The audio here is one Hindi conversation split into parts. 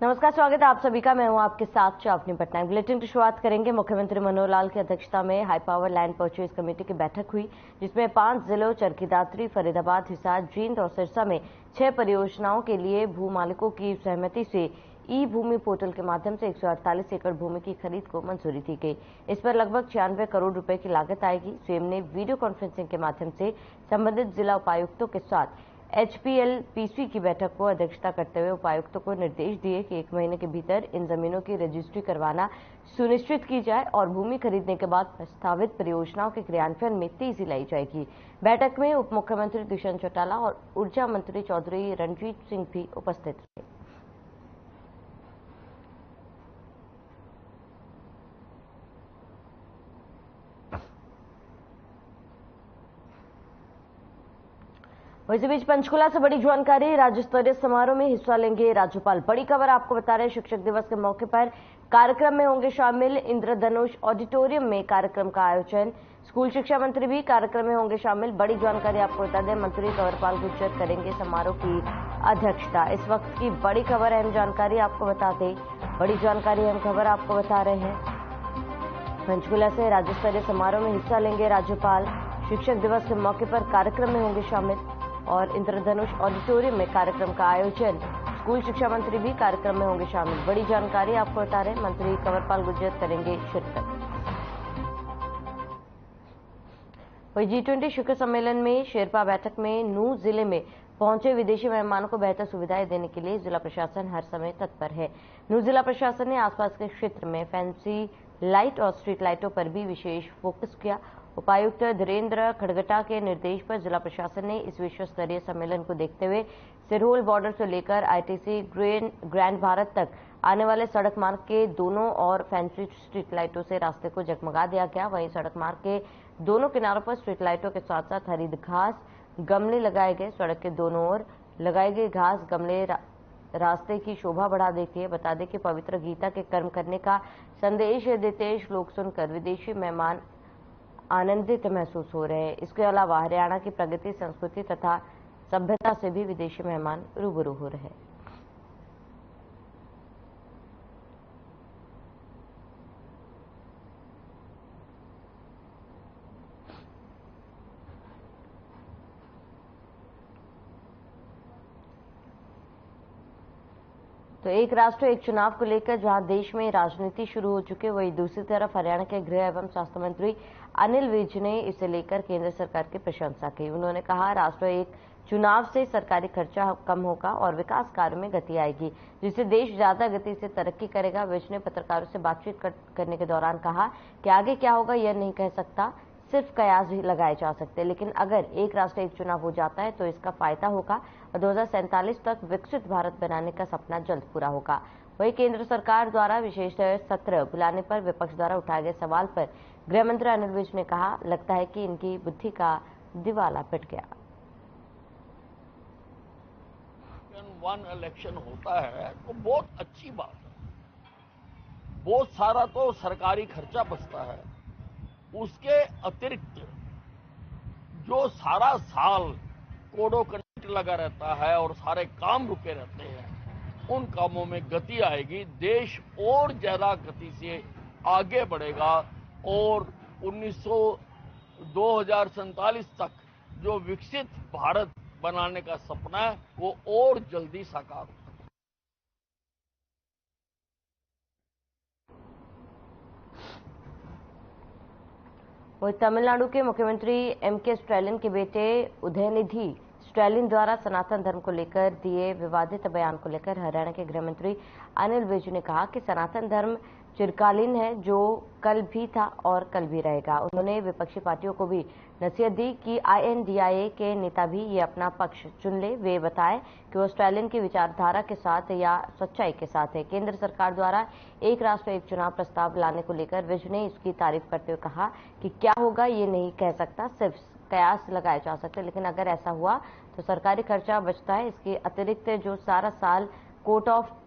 नमस्कार, स्वागत है आप सभी का। मैं हूं आपके साथ चावनी पटनायक। बुलेटिन की शुरुआत करेंगे। मुख्यमंत्री मनोहर लाल की अध्यक्षता में high power land purchase committee की बैठक हुई, जिसमें 5 जिलों चरखी दादरी, फरीदाबाद, हिसार, जींद और सिरसा में 6 परियोजनाओं के लिए भू मालिकों की सहमति से ई भूमि पोर्टल के माध्यम से 148 एकड़ भूमि की खरीद को मंजूरी दी गई। इस पर लगभग 96 करोड़ रुपए की लागत आएगी। सीएम ने वीडियो कॉन्फ्रेंसिंग के माध्यम से संबंधित जिला उपायुक्तों के साथ HPLPC की बैठक को अध्यक्षता करते हुए उपायुक्तों को निर्देश दिए कि 1 महीने के भीतर इन जमीनों की रजिस्ट्री करवाना सुनिश्चित की जाए और भूमि खरीदने के बाद प्रस्तावित परियोजनाओं के क्रियान्वयन में तेजी लाई जाएगी। बैठक में उप मुख्यमंत्री दुष्यंत चौटाला और ऊर्जा मंत्री चौधरी रणजीत सिंह भी उपस्थित थे। इसी बीच पंचकुला से बड़ी जानकारी। राज्य स्तरीय समारोह में हिस्सा लेंगे राज्यपाल। बड़ी खबर आपको बता रहे हैं, शिक्षक दिवस के मौके पर कार्यक्रम में होंगे शामिल। इंद्रधनुष ऑडिटोरियम में कार्यक्रम का आयोजन। स्कूल शिक्षा मंत्री भी कार्यक्रम में होंगे शामिल। बड़ी जानकारी आपको बता दें, मंत्री कंवरपाल गुर्जर करेंगे समारोह की अध्यक्षता। इस वक्त की बड़ी खबर, अहम जानकारी आपको बता दें। बड़ी जानकारी, अहम खबर आपको बता रहे हैं। पंचकुला से राज्य स्तरीय समारोह में हिस्सा लेंगे राज्यपाल। शिक्षक दिवस के मौके पर कार्यक्रम में होंगे शामिल और इंद्रधनुष ऑडिटोरियम में कार्यक्रम का आयोजन। स्कूल शिक्षा मंत्री भी कार्यक्रम में होंगे शामिल। बड़ी जानकारी आपको बता रहे हैं, मंत्री कंवरपाल गुर्जर करेंगे शिरकत। वही G20 शिखर सम्मेलन में शेरपा बैठक में नूंह जिले में पहुंचे विदेशी मेहमानों को बेहतर सुविधाएं देने के लिए जिला प्रशासन हर समय तत्पर है। नूंह जिला प्रशासन ने आसपास के क्षेत्र में फैंसी लाइट और स्ट्रीट लाइटों पर भी विशेष फोकस किया। उपायुक्त धीरेन्द्र खड़गटा के निर्देश पर जिला प्रशासन ने इस विश्व स्तरीय सम्मेलन को देखते हुए सिरहोल बॉर्डर से लेकर ITC ग्रैंड भारत तक आने वाले सड़क मार्ग के दोनों ओर फैंसी स्ट्रीट लाइटों से रास्ते को जगमगा दिया गया। वहीं सड़क मार्ग के दोनों किनारों पर स्ट्रीट लाइटों के साथ साथ हरित घास गमले लगाए गए। सड़क के दोनों ओर लगाए गए घास गमले रास्ते की शोभा बढ़ा देती है। बता दें कि पवित्र गीता के कर्म करने का संदेश देते श्लोक सुनकर विदेशी मेहमान आनंदित महसूस हो रहे हैं। इसके अलावा हरियाणा की प्रगति, संस्कृति तथा सभ्यता से भी विदेशी मेहमान रूबरू हो रहे हैं। तो एक राष्ट्र एक चुनाव को लेकर जहां देश में राजनीति शुरू हो चुकी है, वहीं दूसरी तरफ हरियाणा के गृह एवं स्वास्थ्य मंत्री अनिल विज ने इसे लेकर केंद्र सरकार की प्रशंसा की। उन्होंने कहा, राष्ट्र एक चुनाव से सरकारी खर्चा कम होगा और विकास कार्य में गति आएगी, जिससे देश ज्यादा गति से तरक्की करेगा। विज ने पत्रकारों से बातचीत करने के दौरान कहा कि आगे क्या होगा यह नहीं कह सकता, सिर्फ कयास ही लगाए जा सकते हैं, लेकिन अगर एक राष्ट्र एक चुनाव हो जाता है तो इसका फायदा होगा और 2047 तक विकसित भारत बनाने का सपना जल्द पूरा होगा। वहीं केंद्र सरकार द्वारा विशेष सत्र बुलाने पर विपक्ष द्वारा उठाए गए सवाल पर गृह मंत्री अनिल विज ने कहा, लगता है कि इनकी बुद्धि का दिवाला पिट गया। वन इलेक्शन होता है तो बहुत अच्छी बात है, बहुत सारा तो सरकारी खर्चा बचता है। उसके अतिरिक्त जो सारा साल कोडो कंट्री लगा रहता है और सारे काम रुके रहते हैं, उन कामों में गति आएगी। देश और ज्यादा गति से आगे बढ़ेगा और 2047 तक जो विकसित भारत बनाने का सपना है वो और जल्दी साकार होगा। वही तमिलनाडु के मुख्यमंत्री MK स्टैलिन के बेटे उदयनिधि स्टैलिन द्वारा सनातन धर्म को लेकर दिए विवादित बयान को लेकर हरियाणा के गृह मंत्री अनिल विज ने कहा कि सनातन धर्म चिरकालीन है, जो कल भी था और कल भी रहेगा। उन्होंने विपक्षी पार्टियों को भी नसीहत दी कि INDIA के नेता भी ये अपना पक्ष चुन ले। वे बताएं कि वो स्टैलिन की विचारधारा के साथ या सच्चाई के साथ है। केंद्र सरकार द्वारा एक राष्ट्र एक चुनाव प्रस्ताव लाने को लेकर विज ने इसकी तारीफ करते हुए कहा कि क्या होगा ये नहीं कह सकता, सिर्फ कयास लगाए जा सकते, लेकिन अगर ऐसा हुआ तो सरकारी खर्चा बचता है। इसके अतिरिक्त जो सारा साल कोर्ट ऑफ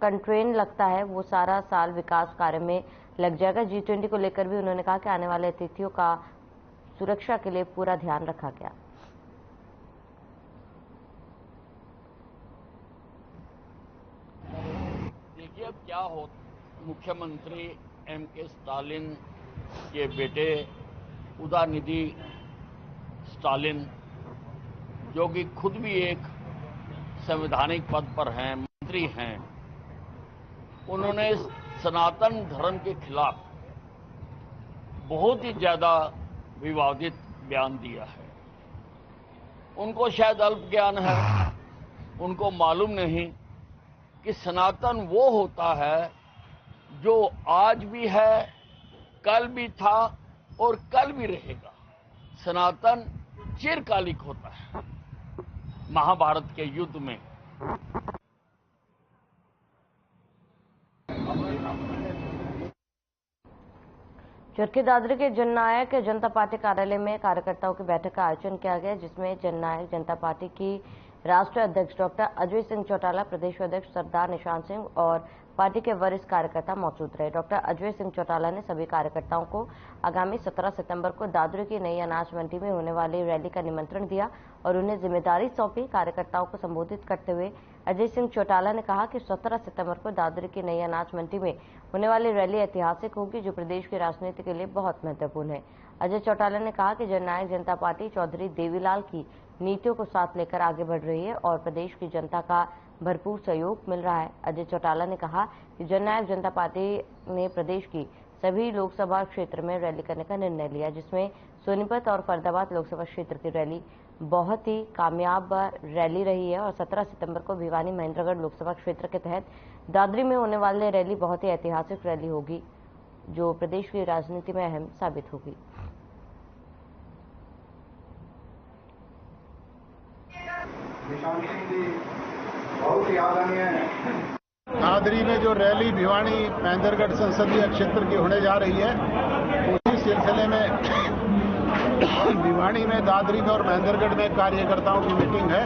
कंट्रेन लगता है वो सारा साल विकास कार्य में लग जाएगा। G20 को लेकर भी उन्होंने कहा कि आने वाले अतिथियों का सुरक्षा के लिए पूरा ध्यान रखा गया। क्या हो, मुख्यमंत्री M.K. स्टालिन के बेटे उदयनिधि स्टालिन, जो कि खुद भी एक संवैधानिक पद पर हैं, मंत्री हैं, उन्होंने सनातन धर्म के खिलाफ बहुत ही ज्यादा विवादित बयान दिया है। उनको शायद अल्प ज्ञान है, उनको मालूम नहीं कि सनातन वो होता है जो आज भी है, कल भी था और कल भी रहेगा। सनातन चिरकालिक होता है। महाभारत के युद्ध में चरखी दादरी के जननायक जनता पार्टी कार्यालय में कार्यकर्ताओं की बैठक का आयोजन किया गया, जिसमें जननायक जनता पार्टी की राष्ट्रीय अध्यक्ष डॉक्टर अजय सिंह चौटाला, प्रदेश अध्यक्ष सरदार निशान सिंह और पार्टी के वरिष्ठ कार्यकर्ता मौजूद रहे। डॉक्टर अजय सिंह चौटाला ने सभी कार्यकर्ताओं को आगामी 17 सितंबर को दादरी की नई अनाज मंडी में होने वाली रैली का निमंत्रण दिया और उन्हें जिम्मेदारी सौंपी। कार्यकर्ताओं को संबोधित करते हुए अजय सिंह चौटाला ने कहा कि 17 सितंबर को दादरी की नई अनाज मंडी में होने वाली रैली ऐतिहासिक होगी, जो प्रदेश की राजनीति के लिए बहुत महत्वपूर्ण है। अजय चौटाला ने कहा कि जननायक जनता पार्टी चौधरी देवीलाल की नीतियों को साथ लेकर आगे बढ़ रही है और प्रदेश की जनता का भरपूर सहयोग मिल रहा है। अजय चौटाला ने कहा कि जननायक जनता पार्टी ने प्रदेश की सभी लोकसभा क्षेत्र में रैली करने का निर्णय लिया, जिसमें सोनीपत और फरीदाबाद लोकसभा क्षेत्र की रैली बहुत ही कामयाब रैली रही है और 17 सितंबर को भिवानी महेंद्रगढ़ लोकसभा क्षेत्र के तहत दादरी में होने वाली रैली बहुत ही ऐतिहासिक रैली होगी, जो प्रदेश की राजनीति में अहम साबित होगी। दादरी में जो रैली भिवानी महेंद्रगढ़ संसदीय क्षेत्र की होने जा रही है, उसी सिलसिले में भिवानी में, दादरी में और महेंद्रगढ़ में कार्यकर्ताओं की मीटिंग है।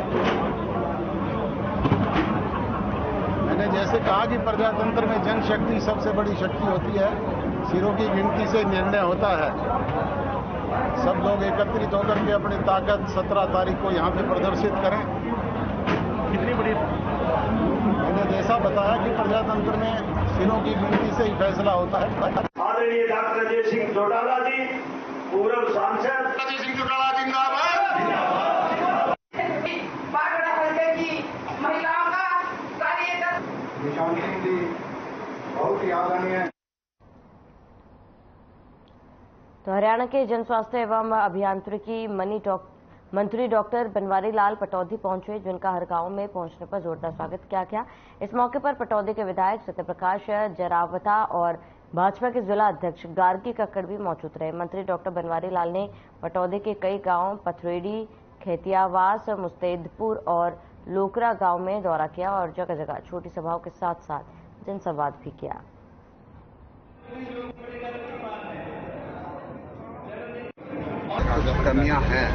मैंने जैसे कहा कि प्रजातंत्र में जनशक्ति सबसे बड़ी शक्ति होती है, सिरों की गिनती से निर्णय होता है। सब लोग एकत्रित होकर के अपनी ताकत 17 तारीख को यहाँ पे प्रदर्शित करें। कितनी बड़ी, मैंने जैसा बताया कि प्रजातंत्र में सिरों की गिनती से ही फैसला होता है। आदरणीय डॉक्टर अजय सिंह चौटाला जी, पूर्व सांसद अजय सिंह चौटाला जिंदाबाद। महिलाओं का कार्य निशान सिंह जी बहुत ही आदरणीय। तो हरियाणा के जन स्वास्थ्य एवं अभियांत्रिकी मंत्री डॉक्टर बनवारी लाल पटौदी पहुंचे, जिनका हर गांव में पहुंचने पर जोरदार स्वागत किया गया। इस मौके पर पटौदी के विधायक सत्यप्रकाश जरावता और भाजपा के जिला अध्यक्ष गार्गी कक्कड़ भी मौजूद रहे। मंत्री डॉक्टर बनवारी लाल ने पटौदी के कई गांव पथरेड़ी, खेतियावास, मुस्तैदपुर और लोकरा गांव में दौरा किया और जगह जगह छोटी सभाओं के साथ साथ जनसंवाद भी किया। अगर कमियां हैं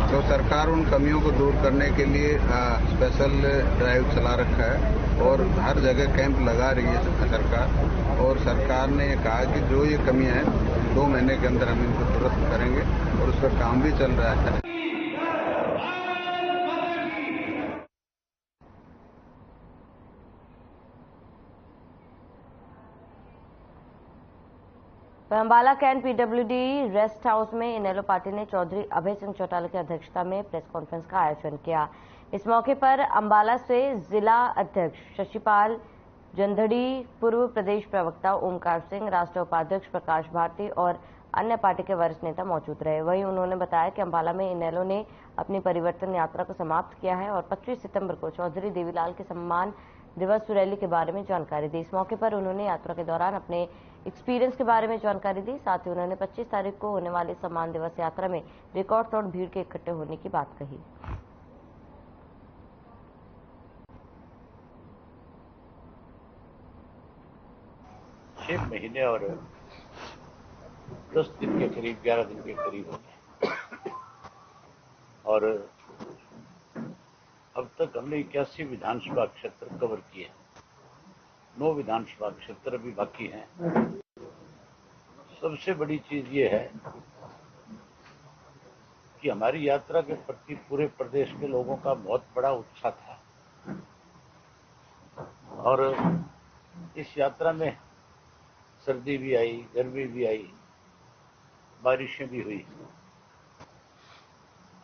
तो सरकार उन कमियों को दूर करने के लिए स्पेशल ड्राइव चला रखा है और हर जगह कैंप लगा रही है सरकार। और सरकार ने कहा कि जो ये कमियां हैं 2 महीने के अंदर हम इनको दुरुस्त करेंगे और उस पर काम भी चल रहा है। Ambala cantt PWD rest house में इनेलो पार्टी ने चौधरी अभय सिंह चौटाला की अध्यक्षता में प्रेस कॉन्फ्रेंस का आयोजन किया। इस मौके पर अंबाला से जिला अध्यक्ष शशिपाल जंधड़ी, पूर्व प्रदेश प्रवक्ता ओमकार सिंह, राष्ट्रीय उपाध्यक्ष प्रकाश भारती और अन्य पार्टी के वरिष्ठ नेता मौजूद रहे। वहीं उन्होंने बताया कि अंबाला में इनेलो ने अपनी परिवर्तन यात्रा को समाप्त किया है और 25 सितंबर को चौधरी देवीलाल के सम्मान दिवस रैली के बारे में जानकारी दी। इस मौके पर उन्होंने यात्रा के दौरान अपने एक्सपीरियंस के बारे में जानकारी दी। साथ ही उन्होंने 25 तारीख को होने वाली सम्मान दिवस यात्रा में रिकॉर्ड तोड़ भीड़ के इकट्ठे होने की बात कही। 6 महीने और 10 दिन के करीब, 11 दिन के करीब हो गए और अब तक हमने 81 विधानसभा क्षेत्र कवर किए। 9 विधानसभा क्षेत्र अभी बाकी हैं। सबसे बड़ी चीज ये है कि हमारी यात्रा के प्रति पूरे प्रदेश के लोगों का बहुत बड़ा उत्साह था और इस यात्रा में सर्दी भी आई, गर्मी भी आई, बारिशें भी हुई,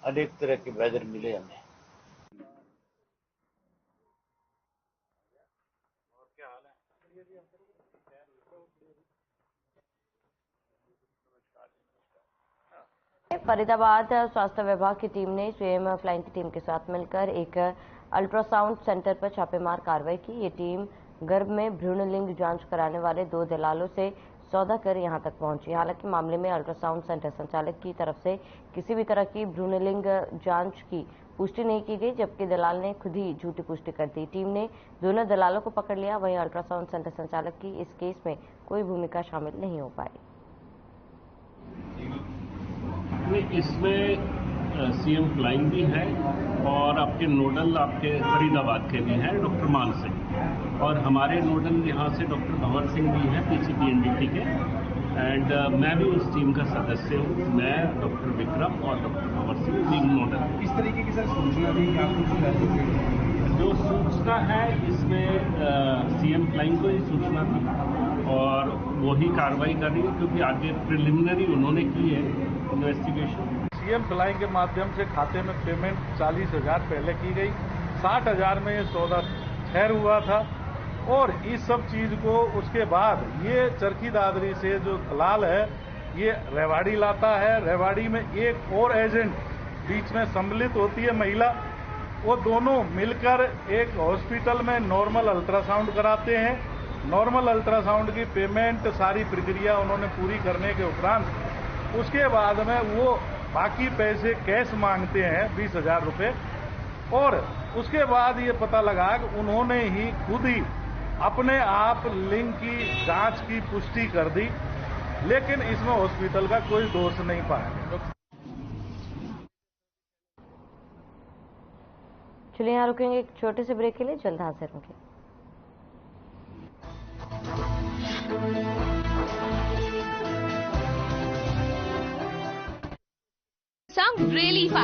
अनेक तरह के वेदर मिले हमें। फरीदाबाद स्वास्थ्य विभाग की टीम ने स्वयं फ्लाइंग की टीम के साथ मिलकर एक अल्ट्रासाउंड सेंटर पर छापेमार कार्रवाई की। ये टीम गर्भ में भ्रूणलिंग जांच कराने वाले 2 दलालों से सौदा कर यहां तक पहुंची। हालांकि मामले में अल्ट्रासाउंड सेंटर संचालक की तरफ से किसी भी तरह की भ्रूणलिंग जांच की पुष्टि नहीं की गई, जबकि दलाल ने खुद ही झूठी पुष्टि कर दी। टीम ने दोनों दलालों को पकड़ लिया। वहीं अल्ट्रासाउंड सेंटर संचालक की इस केस में कोई भूमिका शामिल नहीं हो पाई। इसमें सीएम फ्लाइंग भी है और आपके नोडल आपके फरीदाबाद के भी हैं डॉक्टर मान सिंह, और हमारे नोडल यहाँ से डॉक्टर भंवर सिंह भी हैं पीसीपीएनडीटी के, एंड मैं भी उस टीम का सदस्य हूँ। मैं डॉक्टर विक्रम और doctor Bhanwar Singh team nodal. इस तरीके की सर सूचना दी आपको? जो सूचना है इसमें सीएम फ्लाइंग को ही सूचना थी और वही कार्रवाई कर रही है, क्योंकि आगे प्रिलिमिनरी उन्होंने की है इन्वेस्टिगेशन। सीएम फ्लाइंग के माध्यम से खाते में पेमेंट 40,000 पहले की गई, 60,000 में ये सौदा ठहर हुआ था। और इस सब चीज को उसके बाद ये चरखी दादरी से जो दलाल है ये रेवाड़ी लाता है। रेवाड़ी में एक और एजेंट बीच में सम्मिलित होती है महिला, वो दोनों मिलकर एक हॉस्पिटल में नॉर्मल अल्ट्रासाउंड कराते हैं। नॉर्मल अल्ट्रासाउंड की पेमेंट सारी प्रक्रिया उन्होंने पूरी करने के उपरांत उसके बाद में वो बाकी पैसे कैश मांगते हैं 20,000 रुपये, और उसके बाद ये पता लगा कि उन्होंने ही खुद ही अपने आप लिंग की जांच की पुष्टि कर दी, लेकिन इसमें हॉस्पिटल का कोई दोष नहीं पाया। चलिए यहाँ रुकेंगे एक छोटे से ब्रेक के लिए, जल्द हाजिर होंगे। Sound really fast.